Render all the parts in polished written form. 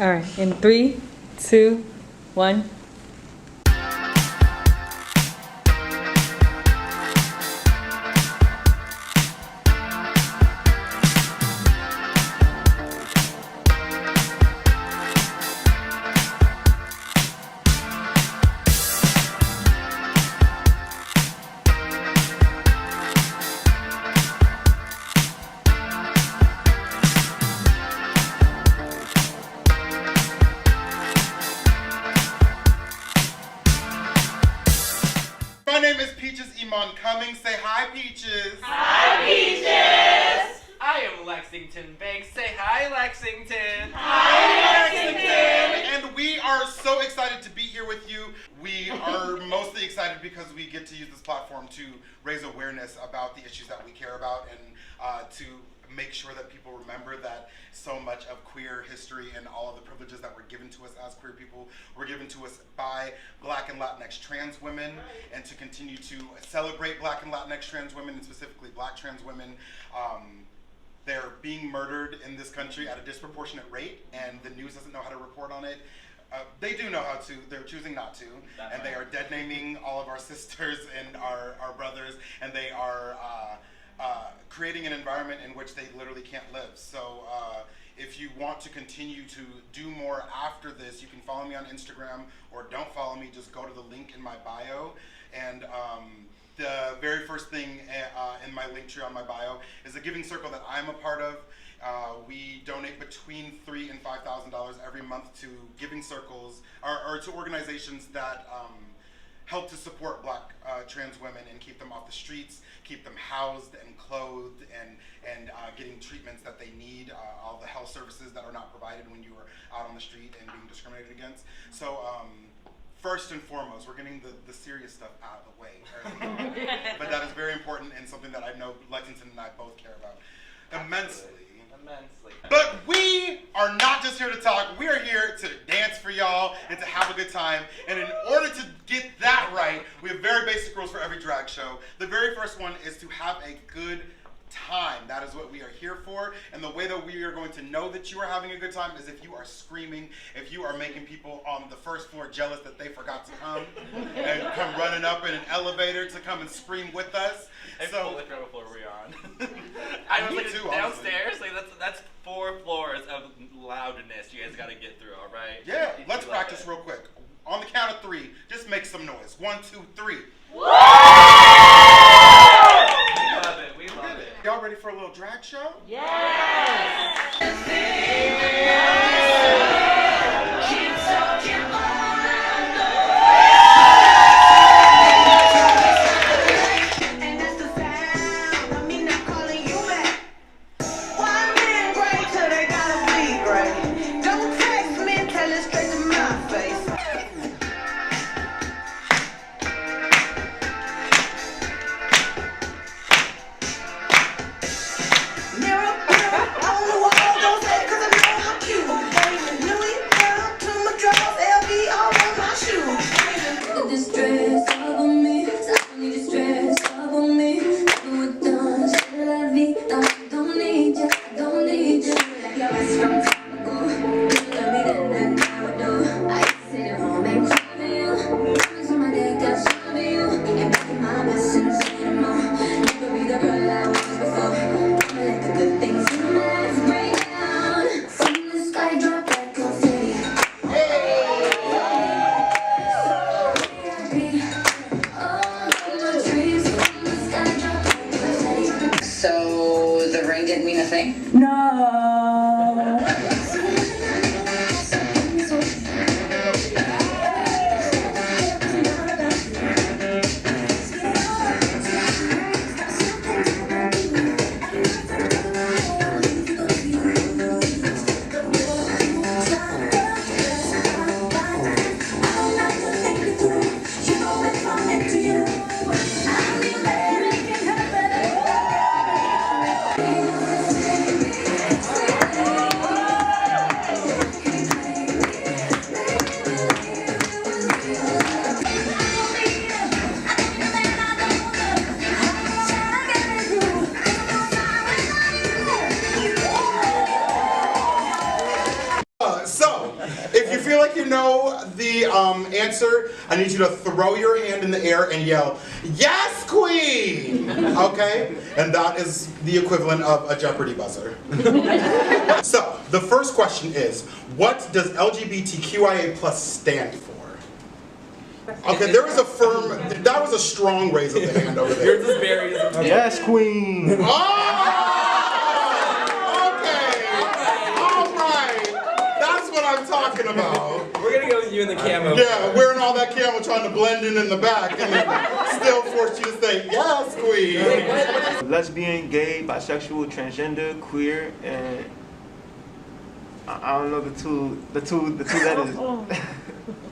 All right, in 3, 2, 1. My name is Peachez Iman Cummings. Say hi, Peachez. Hi, Peachez. I am Lexington Banks. Say hi, Lexington. Hi, Lexington. And we are so excited to be here with you. We are mostly excited because we get to use this platform to raise awareness about the issues that we care about and to make sure that people remember that so much of queer history and all of the privileges that were given to us as queer people were given to us by Black and Latinx trans women, and to continue to celebrate Black and Latinx trans women, and specifically Black trans women. They're being murdered in this country at a disproportionate rate, and the news doesn't know how to report on it. They do know how to, they're choosing not to, and they are dead naming all of our sisters and our brothers, and they are creating an environment in which they literally can't live. So if you want to continue to do more after this, you can follow me on Instagram, or don't follow me, just go to the link in my bio. And the very first thing in my link tree on my bio is a giving circle that I'm a part of. We donate between $3,000 and $5,000 every month to giving circles, or to organizations that help to support Black trans women and keep them off the streets, keep them housed and clothed, and getting treatments that they need, all the health services that are not provided when you are out on the street and being discriminated against. So first and foremost, we're getting the serious stuff out of the way early. But that is very important, and something that I know Lexington and I both care about immensely. But we are not just here to talk, we are here to dance for y'all and to have a good time. And in order to get that right, we have very basic rules for every drag show. The very first one is to have a good time. That is what we are here for. And the way that we are going to know that you are having a good time is if you are screaming, if you are making people on the first floor jealous that they forgot to come and come running up in an elevator to come and scream with us. So what floor were we on? I was like too, downstairs. Like that's 4 floors of loudness you guys got to get through. All right. Yeah. Let's practice real quick. On the count of 3, just make some noise. 1, 2, 3. Woo! We love it. Y'all ready for a little drag show? Yes. So the ring didn't mean a thing? No. know the answer, I need you to throw your hand in the air and yell, "Yes, Queen!" Okay? And that is the equivalent of a Jeopardy buzzer. So, the first question is, what does LGBTQIA+ stand for? Okay, there was a firm, that was a strong raise of the hand over there. Yours is very. Yes, Queen. Oh! Okay! Alright! That's what I'm talking about. We're gonna go with you in the camo. Yeah, wearing all that camo trying to blend in the back and then still force you to say, "Yes, Queen." Lesbian, gay, bisexual, transgender, queer, and I don't know the two letters.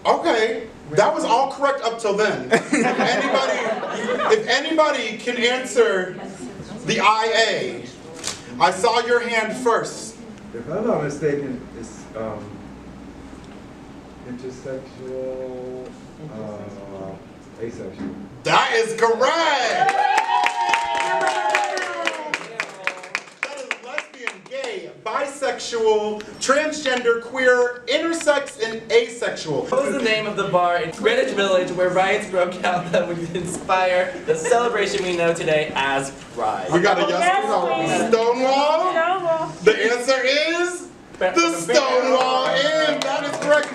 Okay, that was all correct up till then. If anybody can answer the IA, I saw your hand first. If I'm not mistaken, it's intersexual, asexual. That is correct! That is lesbian, gay, bisexual, transgender, queer, intersex, and asexual. What was the name of the bar in Greenwich Village where riots broke out that would inspire the celebration we know today as Pride? We got a yes, Stonewall? The answer is the Stonewall Inn. That is correct.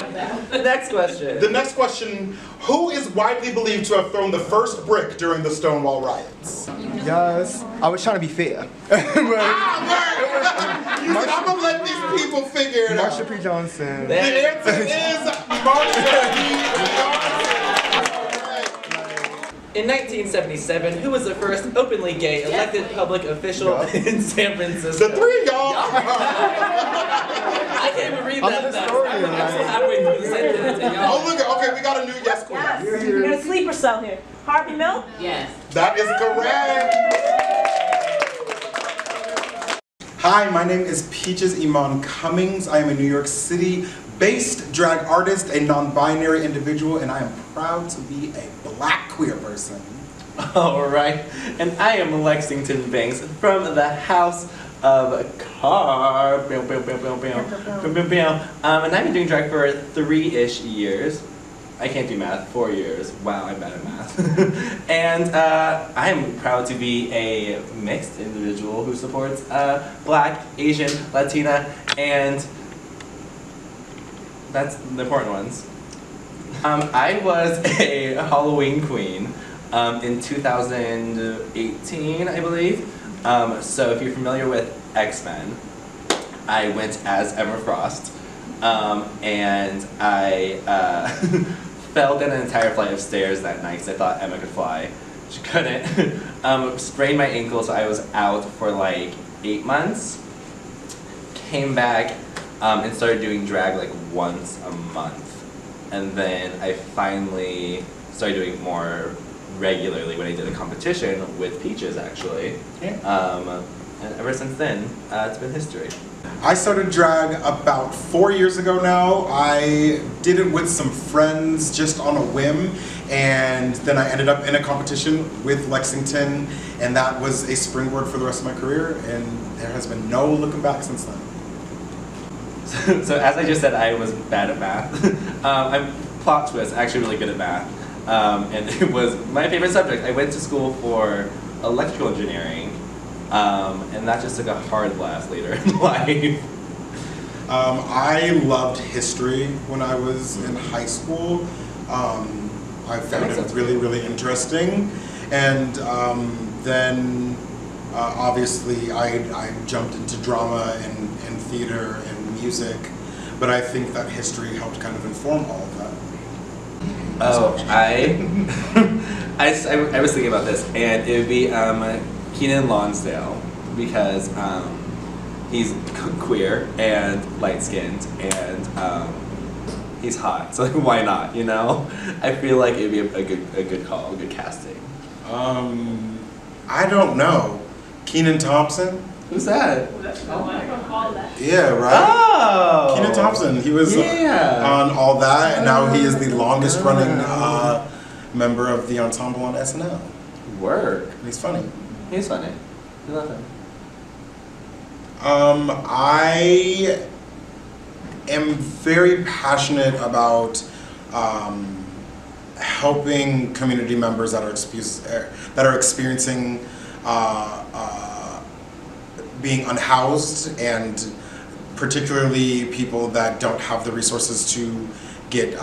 The next question. The next question, who is widely believed to have thrown the first brick during the Stonewall riots? Yes, I was trying to be fair. You said, I'm gonna let these people figure it Marsha out. P. Johnson. The answer is Marsha P. Johnson. In 1977, who was the first openly gay elected public official in San Francisco? The three of y'all. I can't even read I'm that a fast. historian, I'm man. halfway through the sentence and y'all. Oh, look, okay, we got a new yes queen. Yes. We're in a sleeper cell here. Harvey Milk? Yes. That is correct. Hi, my name is Peachez Iman Cummings. I am a New York City-based drag artist, a non-binary individual, and I am proud to be a Black queer person. Alright, and I am Lexington Banks from the House of Carr. And I've been doing drag for 3-ish years. I can't do math, 4 years. Wow, I'm bad at math. And I am proud to be a mixed individual who supports Black, Asian, Latina, and that's the important ones. I was a Halloween queen in 2018, I believe. So if you're familiar with X-Men, I went as Emma Frost, and I fell down an entire flight of stairs that night because I thought Emma could fly. She couldn't. Sprained my ankle, so I was out for like 8 months. Came back and started doing drag like once a month. And then I finally started doing more regularly when I did a competition with Peachez, actually. And ever since then, it's been history. I started drag about 4 years ago now. I did it with some friends just on a whim, and then I ended up in a competition with Lexington, and that was a springboard for the rest of my career, and there has been no looking back since then. So as I just said, I was bad at math. I'm plot twist, actually really good at math. And it was my favorite subject. I went to school for electrical engineering, and that just took a hard left later in life. I loved history when I was in high school. I found it really, really interesting. And then obviously I jumped into drama and theater and music, but I think that history helped kind of inform all of that. Oh, I was thinking about this, and it would be Keenan Lonsdale, because he's queer and light-skinned, and he's hot, so like, why not, you know? I feel like it would be a good call, a good casting. I don't know. Kenan Thompson? Who's that? Yeah, right? Oh! Kenan Thompson, he was on All That, and now he is the longest running member of the ensemble on SNL. Work. And he's funny. He's funny. We love him. I am very passionate about helping community members that are experiencing being unhoused, and particularly people that don't have the resources to get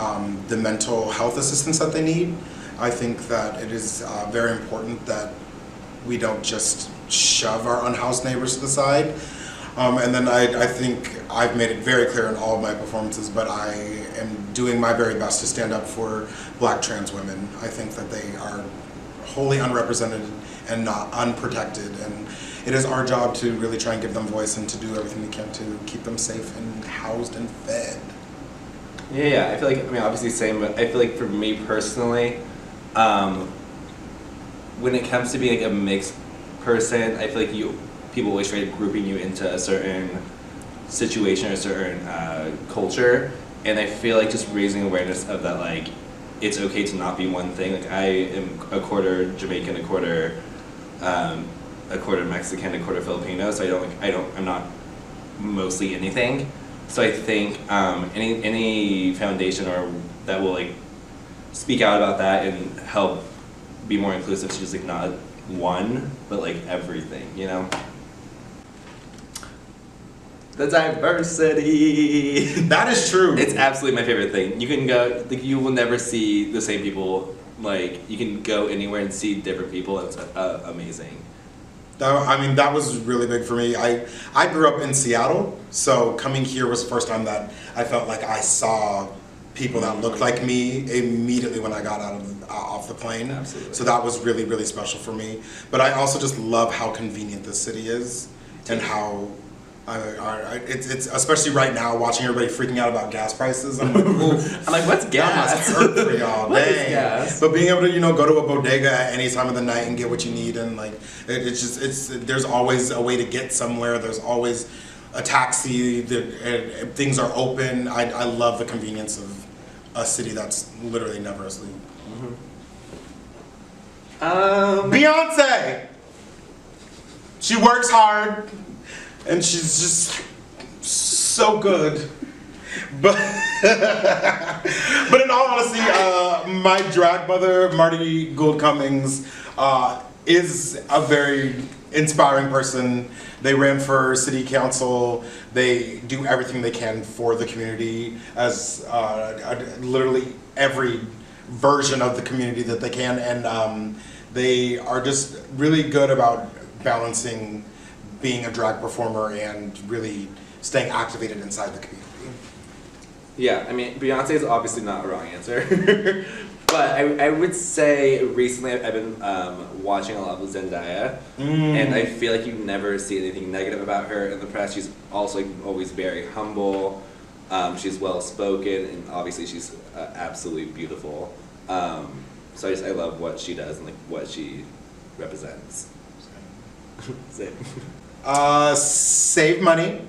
the mental health assistance that they need. I think that it is very important that we don't just shove our unhoused neighbors to the side. And then I think I've made it very clear in all of my performances, but I am doing my very best to stand up for Black trans women. I think that they are wholly unrepresented and not unprotected, and it is our job to really try and give them voice and to do everything we can to keep them safe and housed and fed. Yeah, I feel like, I mean, obviously same, but I feel like for me personally, when it comes to being like a mixed person, I feel like people always try grouping you into a certain situation or a certain culture, and I feel like just raising awareness of that, like, it's okay to not be one thing. Like, I am a quarter Jamaican, a quarter Mexican, a quarter Filipino, so I'm not mostly anything. So I think any foundation or that will like speak out about that and help be more inclusive to just like not one, but like everything, you know? The diversity. That is true. It's absolutely my favorite thing. You can go, like, you will never see the same people. Like, you can go anywhere and see different people. It's amazing. I mean, that was really big for me. I grew up in Seattle, so coming here was the first time that I felt like I saw people that looked like me immediately when I got off the plane. Absolutely. So that was really, really special for me. But I also just love how convenient this city is, and how it's especially right now, watching everybody freaking out about gas prices. I'm like, oof. I'm like, what's gas? That must hurt for y'all. What is Dang. gas? But being able to, go to a bodega at any time of the night and get what you need, and like, there's always a way to get somewhere. There's always a taxi. Things are open. I love the convenience of a city that's literally never asleep. Beyonce. She works hard. And she's just so good. But in all honesty, my drag mother, Marty Gould Cummings, is a very inspiring person. They ran for city council. They do everything they can for the community, as literally every version of the community that they can. And they are just really good about balancing being a drag performer and really staying activated inside the community. Yeah, I mean, Beyonce is obviously not a wrong answer. But I would say recently I've been watching a lot of Zendaya, and I feel like you never see anything negative about her in the press. She's also like, always very humble. She's well spoken, and obviously she's absolutely beautiful. So I love what she does and like what she represents. Same. Save money.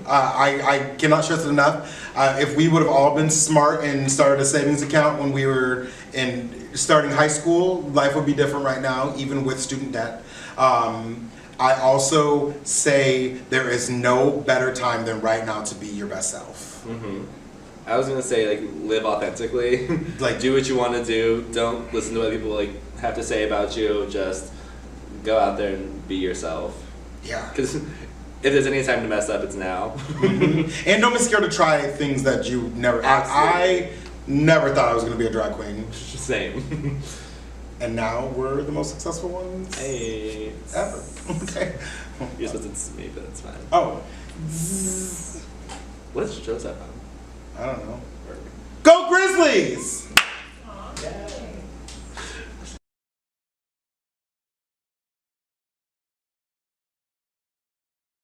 I cannot stress it enough. If we would have all been smart and started a savings account when we were starting high school, life would be different right now, even with student debt. I also say there is no better time than right now to be your best self. I was gonna say, like, live authentically. Like, do what you want to do. Don't listen to what people like have to say about you. Just go out there and be yourself. Yeah. Because if there's any time to mess up, it's now. And don't be scared to try things that you never. I never thought I was gonna be a drag queen. Same. And now we're the most successful ones ever. Okay. You're supposed to it's me, but it's fine. Oh. What's Joseph on? I don't know. Go Grizzlies!